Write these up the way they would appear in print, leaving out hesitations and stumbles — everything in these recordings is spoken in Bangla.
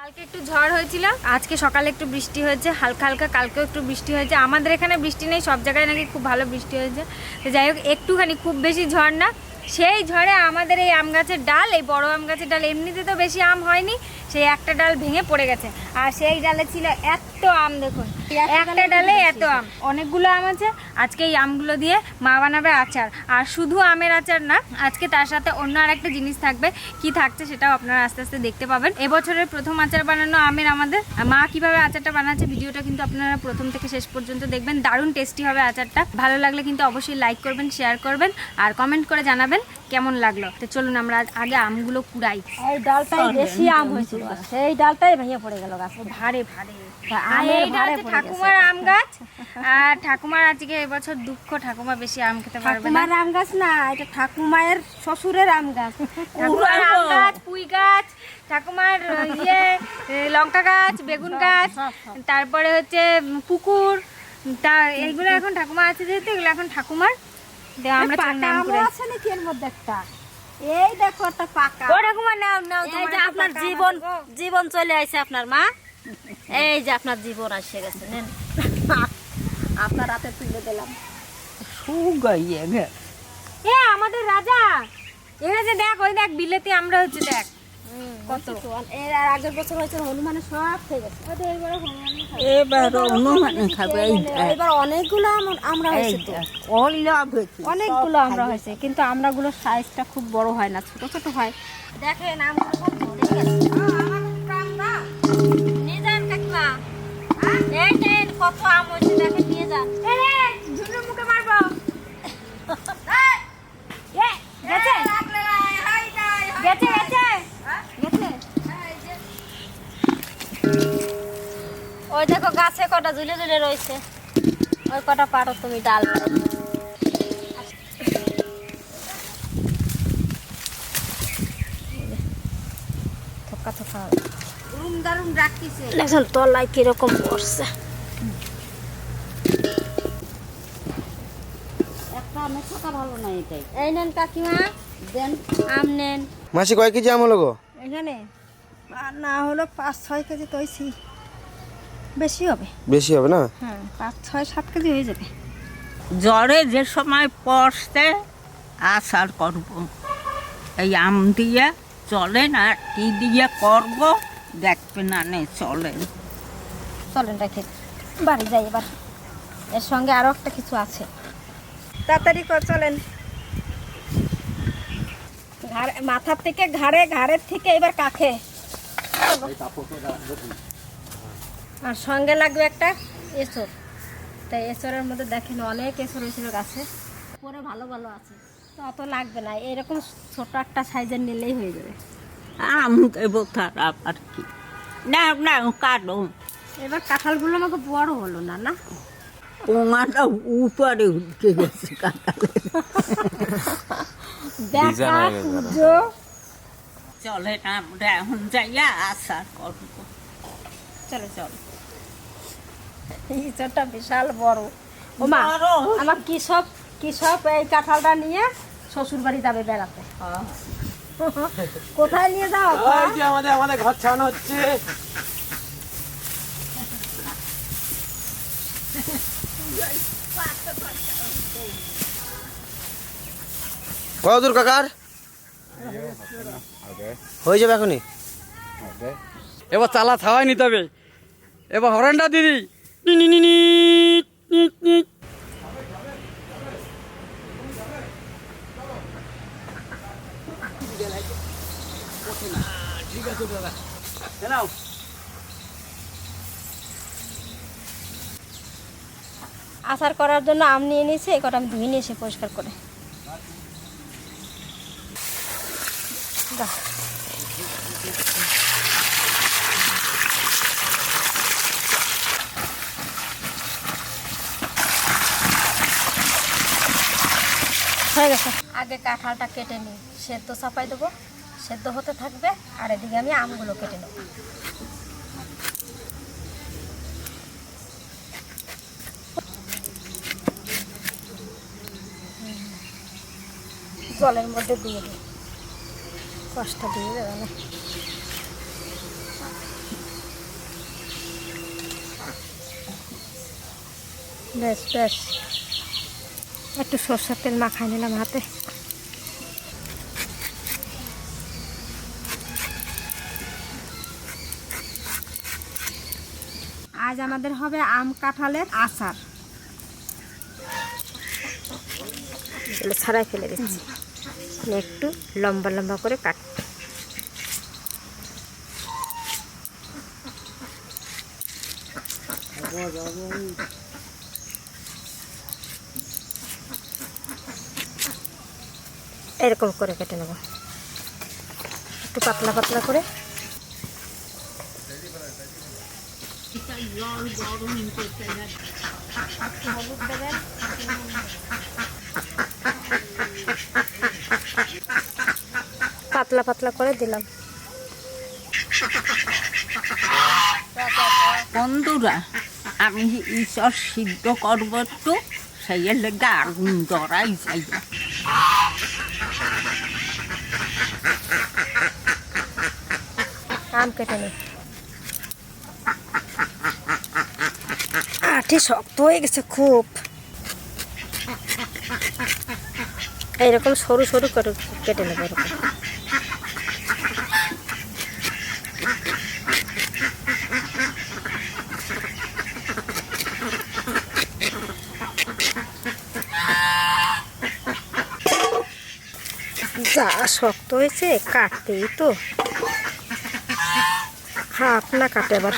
কালকে একটু ঝড় হয়েছিল, আজকে সকালে একটু বৃষ্টি হয়েছে হালকা হালকা, কালকেও একটু বৃষ্টি হয়েছে। আমাদের এখানে বৃষ্টি নেই, সব জায়গায় নাকি খুব ভালো বৃষ্টি হয়েছে। তো যাই হোক, একটুখানি, খুব বেশি ঝড় না। সেই ঝড়ে আমাদের এই আম গাছের ডাল, এই বড় আম গাছের ডাল, এমনিতে তো বেশি আম হয়নি, সেই একটা ডাল ভেঙে পড়ে গেছে। আর সেই ডালে ছিল এত আম, দেখুন একটা ডালে এত আম, অনেকগুলো আম আছে। আজকে এই আমগুলো দিয়ে মা বানাবে আচার। আর শুধু আমের আচার না, আজকে তার সাথে অন্য আর একটা জিনিস থাকবে। কি থাকছে সেটাও আপনারা আস্তে আস্তে দেখতে পাবেন। এবছরের প্রথম আচার বানানো আমের আমাদের। মা কিভাবে আচারটা বানাচ্ছে, ভিডিওটা কিন্তু আপনারা প্রথম থেকে শেষ পর্যন্ত দেখবেন। দারুণ টেস্টি হবে আচারটা। ভালো লাগলে কিন্তু অবশ্যই লাইক করবেন, শেয়ার করবেন আর কমেন্ট করে জানাবেন কেমন লাগলো। তো চলুন আমরা আগে আমগুলো কুড়াই। এই ডালটাই বেশি আম হয়েছিল, সেই ডালটাই ভেঙে পড়ে গেল গাছে, ভারে ভারে। ঠাকুমার আম গাছ, আর ঠাকুমার আজকে এবছর দুঃখ, ঠাকুমা বেশি আম খেতে পারবে না। আম গাছ না, এটা ঠাকুমায়ের শ্বশুরের আম গাছ। ঠাকুমার আম গাছ, পুঁই গাছ, ঠাকুমার লঙ্কা গাছ, বেগুন গাছ, তারপরে হচ্ছে পুকুর, তা এইগুলো এখন ঠাকুমা আছে যেহেতু, এগুলো এখন ঠাকুমার। আমরা নাম করে আছে নাকি এর মধ্যে একটা, এই দেখো একটা পাকা। ও ঠাকুমা নাও নাও, এই যে আপনার জীবন চলে আসছে আপনার মা, এই যে আপনার জীবন আসে গেছে, নেন আপনার হাতে তুলে দিলাম। আমাদের রাজা এখানে যে দেখ, ওই দেখ বিলেতি আমরা হচ্ছে, দেখ কত। এর আগের বছর হয়েছে হনুমানে সব খেয়ে গেছে, এবার অনেকগুলো আমরা হয়েছে, অনেকগুলো আমরা হয়েছে, কিন্তু আমরাগুলোর সাইজটা খুব বড় হয় না, ছোট ছোট হয়। দেখেন আমগুলো নিয়ে যান কাকিমা, এই নেন কত আম হয়েছে, দেখেন নিয়ে যান। ঝুমঝুম মুখে মারবো। গেছে গেছে গেছে গেছে। ওই দেখো গাছে কটা ঝুলে ঝুলে রয়েছে, ওই কটা পারো তুমি ডাল। থোকা থোকা রুম দারুম রাখতেছে, দেখুন তলায় কিরকম পড়ছে। একটা আমের থোকা ভালো না, এটাই। এই নেন কাকিমা, দেন আম নেন। মাসি কয় কেজি আম হলো গো এখানে? না হলো 5-6 কেজি তৈছি, বেশি হবে। বেশি হবে না? হ্যাঁ, 5-6-7 কেজি হয়ে যাবে। জ্বরে যে সময় পড়তে আচার করব, এই আম দিয়ে চলেন আর কি দিয়ে করব দেখবেন, না নে চলেন। চলেন রেখে বাড়ি যাই এবার, এর সঙ্গে আরো একটা কিছু আছে, তাড়াতাড়ি চলেন। মাথার থেকে ঘাড়ে, ঘাড়ের থেকে এবার কাঁখে, আর সঙ্গে লাগবে একটা এঁচড়। তাই এঁচড়ের মধ্যে দেখেন অনেক এঁচড় হয়েছিল গাছে, পরে ভালো ভালো আছে, তো অত লাগবে না, এরকম ছোট একটা সাইজের নিলেই হয়ে যাবে। আম দেবো তার আবার কি, না না কাটো। এবার কাঁঠালগুলো আমাকে বড় হলো না, না পোঙাটা উপরে উঠে গেছে কাঁঠালে। দেখা সূর্য। চলেন আমরা এখন যাইয়া আচার করবো, চলো চলো, ইঁচড়টা বিশাল বড়। ও মা, আমার কি সব এই কাঁঠালটা নিয়ে শ্বশুর বাড়ি যাবে বেড়াতে। কোথায় নিয়ে যাও? আমাদের ঘর ছাড়ানো হচ্ছে। কত দূর কাকার হয়ে যাবে এখনই? এবার চালা থাওয়াই নিতে হবে, এবার হরেনটা দিদি ঠিক আছে দাদা। আচার করার জন্য আম নিয়ে নিয়েছে, এই কটা আমি ধুয়ে নিয়েছি পরিষ্কার করে। হয়ে গেছে। আগে কাঁঠালটা কেটে নিই, সেদ্ধ চাপাই দেবো, সেদ্ধ হতে থাকবে, আর এদিকে আমি আমগুলো কেটে নেব। জলের মধ্যে দিয়ে দিই, কষ্ট দিয়ে দেবে না। বেশ বেশ, একটু সরষের তেল মাখাই নিলাম হাতে। আজ আমাদের হবে আম কাঁঠালের আচার। ছাড়াই ফেলে দিচ্ছি, একটু লম্বা লম্বা করে কাট। এরকম করে কেটে নেব, একটু পাতলা পাতলা করে। হলুদ দেবেন, পাতলা পাতলা করে দিলাম। বন্ধুরা, আমি ঈশ্বর সিদ্ধ করবো একটু, সেই লেগে আগুন ধরাই যাই। আম কেটে নি, আঠি শক্ত হয়ে গেছে খুব। এইরকম সরু সরু করে কেটে নেবো এরকম। যা শক্ত হয়েছে, কাটতেই তো হাত না কাটে আবার।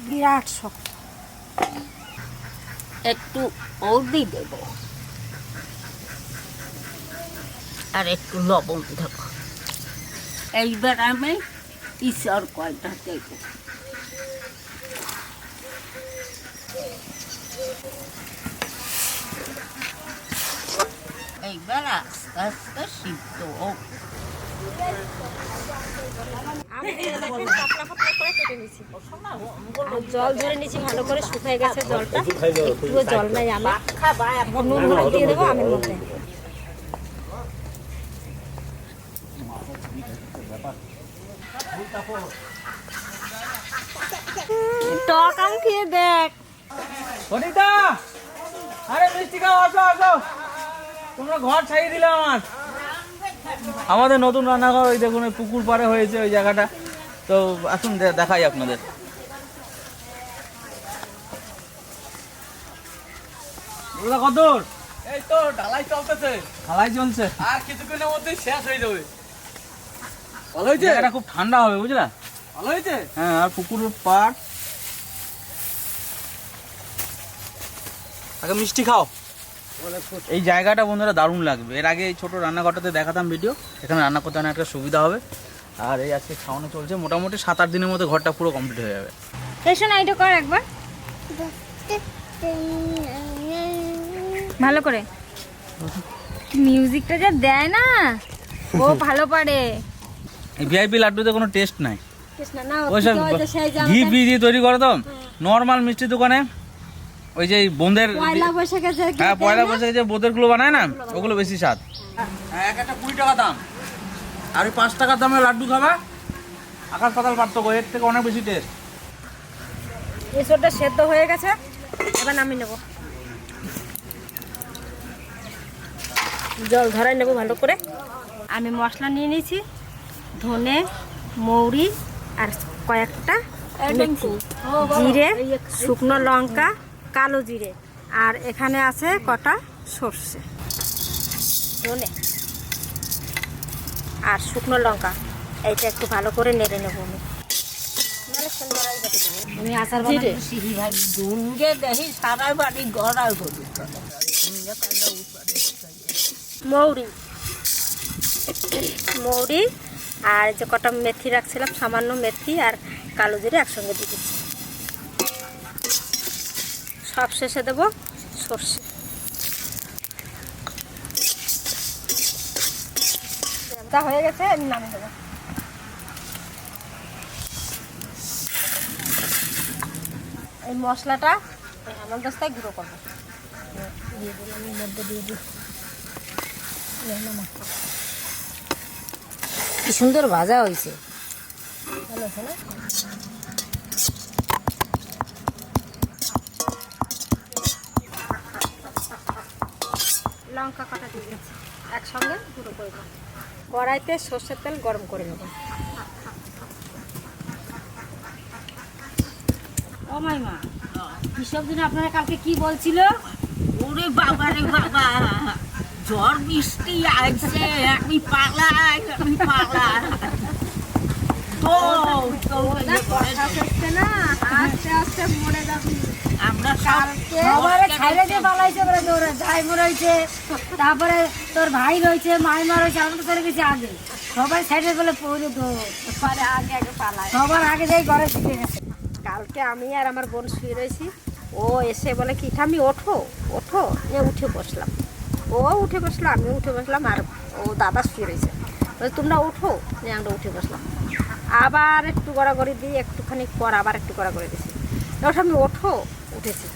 বিরাট শক্ত। একটু হলদি দেব আর একটু লবণ দেব। এইবার আমি ঈশ্বর কয়টা দেব। এইবার আস্তে আস্তে সিদ্ধ হোক। জল ধরে নিচ্ছি, ভালো করে শুকাই গেছে জলটা, একটুও জল নাই। আমার নুন হলুদ দিয়ে দেবো আমের মধ্যে। টক আম খেয়ে দেখ। অনিতা, আরে মিষ্টি খাও, আসো আসো, তোমরা ঘর ছাড়িয়ে দিলে আমার। আমাদের নতুন রান্নাঘর, ওই দেখুন ওই পুকুর পাড়ে হয়েছে ওই জায়গাটা। তো আসুন দেখাই আপনাদের। কত দূর? এই তো ঢালাই চলতেছে, ঢালাই চলছে, আর কিছুক্ষণের মধ্যেই শেষ হয়ে যাবে। ভালো হয়েছে, জায়গাটা খুব ঠান্ডা হবে বুঝলা। ভালো হয়েছে। হ্যাঁ, আর পুকুরের পাড়। আগে মিষ্টি খাও। এই জায়গাটা বন্ধুরা দারুণ লাগবে। এর আগে এই ছোট রান্নাঘরটাতে দেখাতাম ভিডিও, এখানে রান্না করতে অনেক একটা সুবিধা হবে। আর এই আজকে খাওয়ানো চলছে, মোটামুটি 7-8 দিনের মধ্যে ঘরটা পুরো কমপ্লিট হয়ে যাবে। এসো না, এটা কর একবার ভালো করে। মিউজিকটা যা দেয় না, ও ভালো পারে। এই ভিআইপি লাড্ডুতে কোনো টেস্ট নাই, কৃষ্ণ না, ওইসব ঘি ফি দিয়ে তৈরি করে তো। নর্মাল মিষ্টি দোকানে ওই যে বোঁদের, পয়লা বৈশাখে যে হ্যাঁ পয়লা বৈশাখে যে বোঁদের গুলো বানায় না, ওগুলো বেশি স্বাদ। হ্যাঁ, এক একটা 20 টাকা দাম, আর ওই 5 টাকার দামে লাড্ডু খাবা, আকাশ পাতাল পার্থক্য, এর থেকে অনেক বেশি টেস্ট। এসবটা সেদ্ধ হয়ে গেছে, এবার নামিয়ে নেব। জল ধরাই নেব ভালো করে। আমি মশলা নিয়ে নিয়েছি, ধনে, মৌরি আর কয়েকটা মেথি, জিরে, শুকনো লঙ্কা, কালো জিরে, আর এখানে আছে কটা সর্ষে, ধনে আর শুকনো লঙ্কা। এইটা একটু ভালো করে নেড়ে নেব। আমি আচার বানাচ্ছি। দুনকে দেখি সারা বাড়ি গড়া গড়ি মৌরি মৌরি আর যে কটা মেথি রাখছিলাম, সামান্য মেথি আর কালো জিরে একসঙ্গে দিয়ে দিচ্ছি। সব শেষে দেবো সর্ষে। তা হয়ে গেছে, আমি নামিয়ে দেবো। এই মশলাটা হেমন্ত দস্তায় গুঁড়ো করবো, দিয়ে দিলাম, এর মধ্যে দিয়ে দিই। কি সুন্দর ভাজা হয়েছে, ভালো আছে না? লঙ্কা কাটা দিয়ে দিচ্ছি, একসঙ্গে গুঁড়ো করে দেবো। কড়াইতে সর্ষের তেল গরম করে নেব। ও মাইমা, কৃষক দিন আপনারা কালকে কি বলছিল? ওরে বাবা রে বাবা, ঝড় বৃষ্টি আসছে, আমি পালাই। না আস্তে আস্তে মরে যাবি। আমরা সব সবারে ছাইরে দিয়ে পালাইছে, বলে তোর ভাইমো রয়েছে, তারপরে তোর ভাই রয়েছে, মাইমা রয়েছে, আমরা তো চলে গেছি আগে। সবাই সাইডে বলে পড়ে তো আগে পালায়, সবার আগে যাই ঘরে ঢুকে গেছে। কালকে আমি আর আমার বোন শুয়ে রয়েছি, ও এসে বলে কি ঠাম্মি ওঠো ওঠো, নিয়ে উঠে বসলাম। ও উঠে বসলো, আমি উঠে বসলাম, আর ও দাদা শুয়ে রয়েছে, তোমরা উঠো, নিয়ে আমরা উঠে বসলাম। আবার একটু গড়াগড়ি দিই, একটুখানি পর আবার একটু গড়াগড়ি দিয়েছি, ওঠো আমি ওঠো, উঠেছি।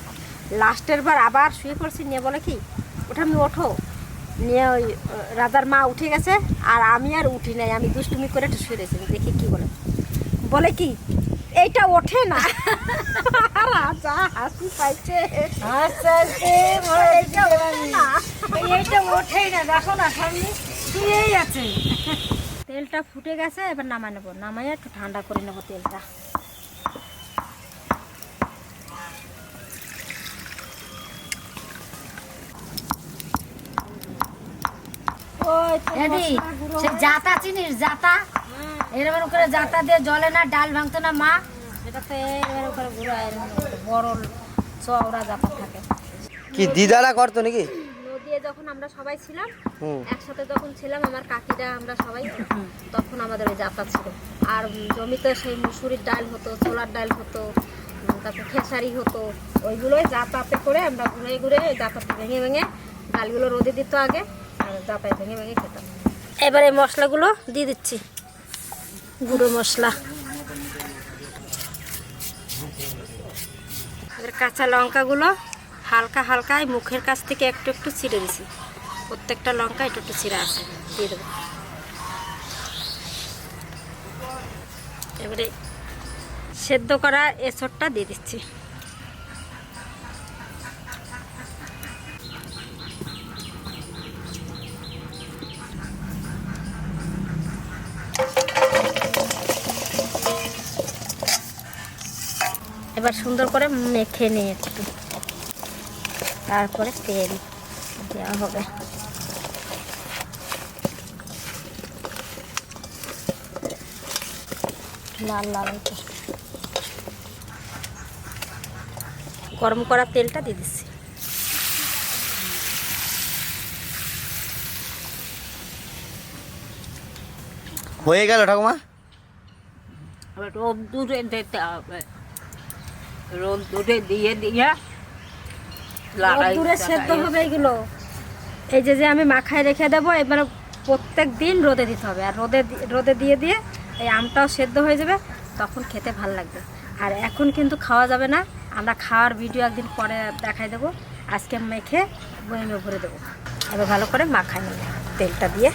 লাস্টের বার আবার শুয়ে পড়ছি, নিয়ে বলে কি ওঠো আমি ওঠো, নিয়ে ওই রাজার মা উঠে গেছে, আর আমি আর উঠি নাই, আমি দুষ্টুমি করে একটু শুয়ে রয়েছি। দেখি কি বলে কি এইটা ওঠে না। রাজা হাসি পাইছে, এইটা ওঠেই না, দেখো না সামনে শুয়েই আছে। তেলটা ফুটে গেছে, এবার নামাই নেবো, নামাই একটু ঠান্ডা করে নেবো তেলটা। জাতা চিনিস, জাতা এরকম করে জাতা দিয়ে জলে না ডাল ভাঙতো না মা, সেটাতে এরকম করে গুঁড়ো বড় চওড়া জাতা থাকে। কি দিদারা করতো নাকি? নদীতে যখন আমরা সবাই ছিলাম একসাথে, যখন ছিলাম আমার কাকিরা আমরা সবাই, তখন আমাদের ওই জাতা ছিল। আর জমিতে সেই মুসুরির ডাল হতো, ছোলার ডাল হতো, তারপর খেসারি হতো, ওইগুলোই জাতাতে করে আমরা ঘুরে ঘুরে জাতাতে ভেঙে ভেঙে ডালগুলো রোদে দিত আগে, আর জাতায় ভেঙে ভেঙে খেতাম। এবার এই মশলাগুলো দিয়ে দিচ্ছি, গুঁড়ো মশলা। এবার কাঁচা লঙ্কাগুলো হালকা হালকা মুখের কাছ থেকে একটু একটু ছিঁড়ে দিছি, প্রত্যেকটা লঙ্কা একটু একটু ছিঁড়া আছে, দিয়ে দেবো। এবারে সেদ্ধ করা এসরটা দিয়ে দিচ্ছি। এবার সুন্দর করে মেখে নিয়ে একটু, তারপরে তেল দেওয়া হবে। লাল লাল গরম করা তেলটা দিয়ে দিচ্ছি। হয়ে গেল ঠাকুমা? রোদ্দুরে দিতে হবে, রোদ্দুরে দিয়ে দিয়ে রোদ্দুরে সেদ্ধ হবে এগুলো। এই যে আমি মাখায় রেখে দেবো, এবার প্রত্যেক দিন রোদে দিতে হবে, আর রোদে দিয়ে দিয়ে এই আমটাও সেদ্ধ হয়ে যাবে, তখন খেতে ভালো লাগবে। আর এখন কিন্তু খাওয়া যাবে না, আমরা খাওয়ার ভিডিও একদিন পরে দেখাই দেবো। আজকে মেখে বয়েমে ভরে দেবো। এবার ভালো করে মাখাই নেব তেলটা দিয়ে।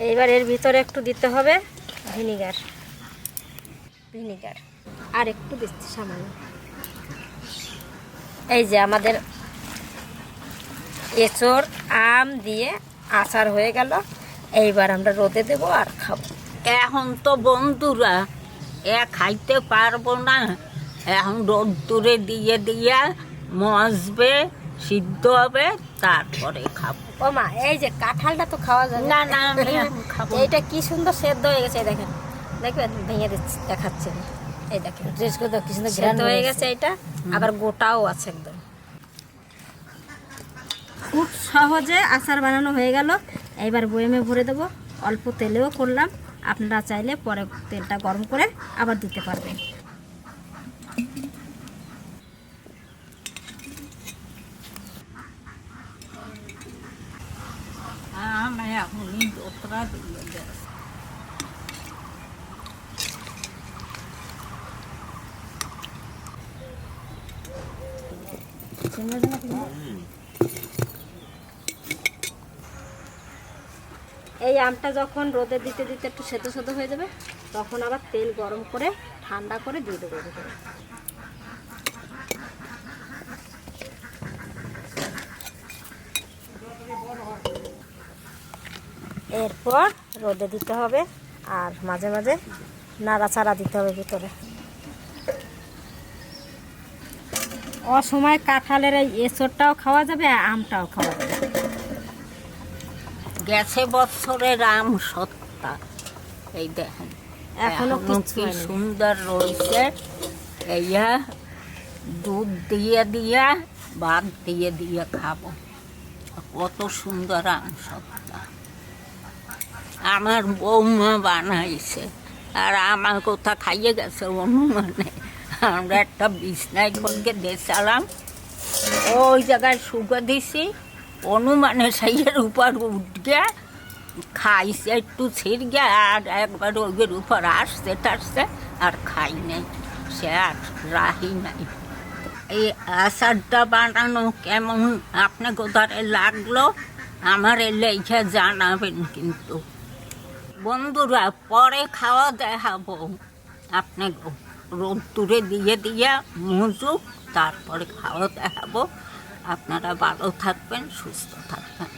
এইবার এর ভিতরে একটু দিতে হবে ভিনিগার, আর একটু দিচ্ছি সামান্য। এই যে আমাদের এঁচড় আম দিয়ে আচার হয়ে গেল, এইবার আমরা রোদে দেবো আর খাবো। এখন তো বন্ধুরা খাইতে পারবো না, এখন রোদ্দুরে দিয়ে দিয়ে মজবে, সিদ্ধ হবে, তারপরে খাবো। ও মা, এই যে কাঁঠালটা তো খাওয়া যায় না না, আমি এখন খাবো। এইটা কি সুন্দর সেদ্ধ হয়ে গেছে, দেখেন দেখবেন, ভেঙে দিচ্ছি, দেখাচ্ছে। এই দেখেন কি সুন্দর সেদ্ধ হয়ে গেছে, এটা আবার গোটাও আছে একদম। খুব সহজে আচার বানানো হয়ে গেল। এইবার বয়েমে ভরে দেবো, অল্প তেলেও করলাম, আপনারা চাইলে পরে তেলটা গরম করে আবার দিতে পারবেন। আমি এখনই দোতরা দিয়ে দেব। এই আমটা যখন রোদে দিতে দিতে একটু সেদ্ধ সেদ্ধ হয়ে যাবে, তখন আবার তেল গরম করে ঠান্ডা করে দিয়ে দেবো এর ভিতরে। এরপর রোদে দিতে হবে আর মাঝে মাঝে নাড়াচাড়া দিতে হবে ভিতরে। অসময় কাঁঠালের এই এঁচড়টাও খাওয়া যাবে আর আমটাও খাওয়া যাবে। গেছে বছরের আম সত্তা, এই দেখেন এখনো এখনো কিচ্ছু কি হয়নি। সুন্দর রয়েছে। এইয়া দুধ দিয়ে দিয়া ভাত দিয়ে দিয়ে খাবো, কত সুন্দর আম সত্তা। আমার বৌমা বানাইছে আর আমার কোথা খাইয়ে গেছে অনুমানে। আমরা একটা বিছনায় করকে দেশালাম, ওই জায়গায় শুকে দিছি, অনুমানে সেইয়ের উপর উঠে খাইছে একটু ছিড়গে আর একবার ওইয়ের উপর আসছে টাসছে আর খাই নাই, সে আর রাহি নাই। এই আচারটা বানানো কেমন আপনি কোথায় লাগলো আমার লেখা জানাবেন কিন্তু বন্ধুরা। পরে খাওয়া দেখাবো আপনি রোদ্দুরে দিয়ে দিয়ে মজুক, তারপরে খাওয়া দেখাবো। আপনারা ভালো থাকবেন, সুস্থ থাকবেন।